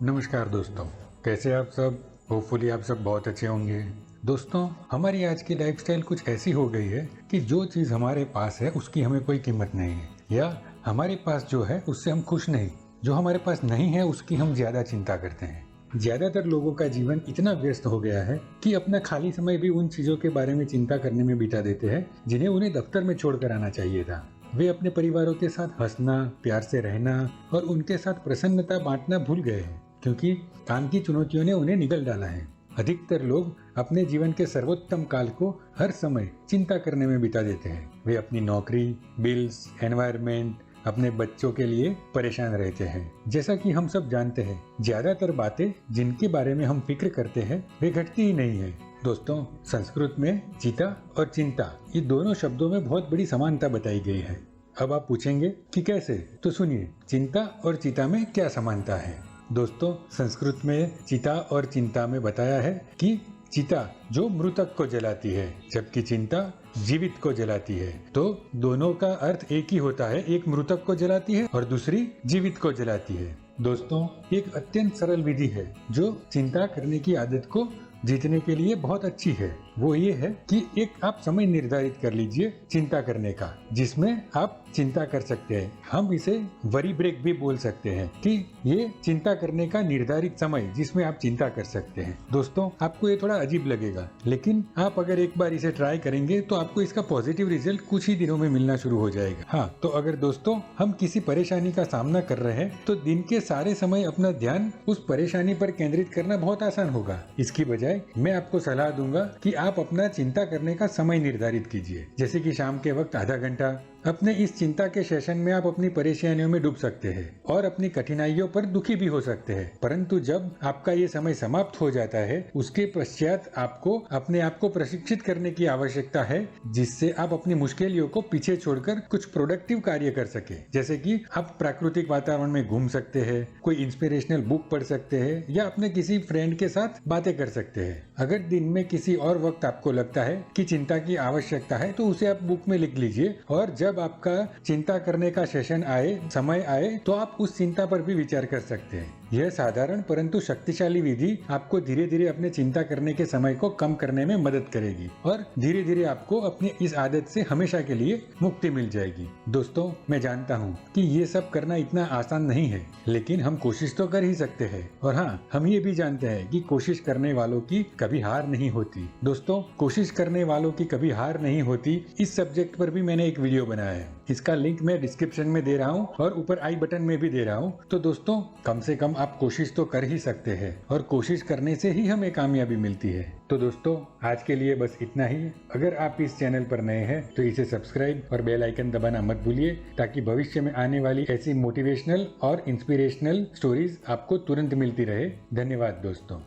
नमस्कार दोस्तों, कैसे आप सब। होपफुली आप सब बहुत अच्छे होंगे। दोस्तों, हमारी आज की लाइफस्टाइल कुछ ऐसी हो गई है कि जो चीज़ हमारे पास है उसकी हमें कोई कीमत नहीं है, या हमारे पास जो है उससे हम खुश नहीं। जो हमारे पास नहीं है उसकी हम ज़्यादा चिंता करते हैं। ज़्यादातर लोगों का जीवन इतना व्यस्त हो गया है कि अपना खाली समय भी उन चीज़ों के बारे में चिंता करने में बिता देते हैं जिन्हें उन्हें दफ्तर में छोड़कर आना चाहिए था। वे अपने परिवारों के साथ हंसना, प्यार से रहना और उनके साथ प्रसन्नता बांटना भूल गए हैं, क्योंकि काम की चुनौतियों ने उन्हें निगल डाला है। अधिकतर लोग अपने जीवन के सर्वोत्तम काल को हर समय चिंता करने में बिता देते हैं। वे अपनी नौकरी, बिल्स, एनवायरनमेंट, अपने बच्चों के लिए परेशान रहते हैं। जैसा कि हम सब जानते हैं, ज्यादातर बातें जिनके बारे में हम फिक्र करते हैं वे घटती ही नहीं है। दोस्तों, संस्कृत में चिता और चिंता ये दोनों शब्दों में बहुत बड़ी समानता बताई गई है। अब आप पूछेंगे कि कैसे, तो सुनिए, चिंता और चिता में क्या समानता है। दोस्तों, संस्कृत में चिता और चिंता में बताया है कि चिता जो मृतक को जलाती है, जबकि चिंता जीवित को जलाती है। तो दोनों का अर्थ एक ही होता है, एक मृतक को जलाती है और दूसरी जीवित को जलाती है। दोस्तों, एक अत्यंत सरल विधि है जो चिंता करने की आदत को जीतने के लिए बहुत अच्छी है। वो ये है कि एक आप समय निर्धारित कर लीजिए चिंता करने का, जिसमें आप चिंता कर सकते हैं। हम इसे वरी ब्रेक भी बोल सकते हैं कि ये चिंता करने का निर्धारित समय जिसमें आप चिंता कर सकते हैं। दोस्तों, आपको ये थोड़ा अजीब लगेगा, लेकिन आप अगर एक बार इसे ट्राई करेंगे तो आपको इसका पॉजिटिव रिजल्ट कुछ ही दिनों में मिलना शुरू हो जाएगा। हाँ, तो अगर दोस्तों हम किसी परेशानी का सामना कर रहे हैं तो दिन के सारे समय अपना ध्यान उस परेशानी पर केंद्रित करना बहुत आसान होगा। इसकी बजाय मैं आपको सलाह दूंगा कि आप अपना चिंता करने का समय निर्धारित कीजिए, जैसे कि शाम के वक्त आधा घंटा। अपने इस चिंता के सेशन में आप अपनी परेशानियों में डूब सकते हैं और अपनी कठिनाइयों पर दुखी भी हो सकते हैं, परंतु जब आपका ये समय समाप्त हो जाता है उसके पश्चात आपको अपने आप को प्रशिक्षित करने की आवश्यकता है, जिससे आप अपनी मुश्किलों को पीछे छोड़कर कुछ प्रोडक्टिव कार्य कर सके। जैसे कि आप प्राकृतिक वातावरण में घूम सकते हैं, कोई इंस्पिरेशनल बुक पढ़ सकते हैं, या अपने किसी फ्रेंड के साथ बातें कर सकते हैं। अगर दिन में किसी और वक्त आपको लगता है कि चिंता की आवश्यकता है तो उसे आप बुक में लिख लीजिए, और जब आपका चिंता करने का सेशन आए, समय आए, तो आप उस चिंता पर भी विचार कर सकते हैं। यह साधारण परंतु शक्तिशाली विधि आपको धीरे धीरे अपने चिंता करने के समय को कम करने में मदद करेगी और धीरे धीरे आपको अपनी इस आदत से हमेशा के लिए मुक्ति मिल जाएगी। दोस्तों, मैं जानता हूँ कि ये सब करना इतना आसान नहीं है, लेकिन हम कोशिश तो कर ही सकते हैं। और हाँ, हम ये भी जानते हैं कि कोशिश करने वालों की कभी हार नहीं होती। दोस्तों, कोशिश करने वालों की कभी हार नहीं होती, इस सब्जेक्ट पर भी मैंने एक वीडियो बनाया है। इसका लिंक मैं डिस्क्रिप्शन में दे रहा हूँ और ऊपर आई बटन में भी दे रहा हूँ। तो दोस्तों, कम से कम आप कोशिश तो कर ही सकते हैं, और कोशिश करने से ही हमें कामयाबी मिलती है। तो दोस्तों, आज के लिए बस इतना ही। अगर आप इस चैनल पर नए हैं तो इसे सब्सक्राइब और बेल आइकन दबाना मत भूलिए, ताकि भविष्य में आने वाली ऐसी मोटिवेशनल और इंस्पिरेशनल स्टोरीज आपको तुरंत मिलती रहे। धन्यवाद दोस्तों।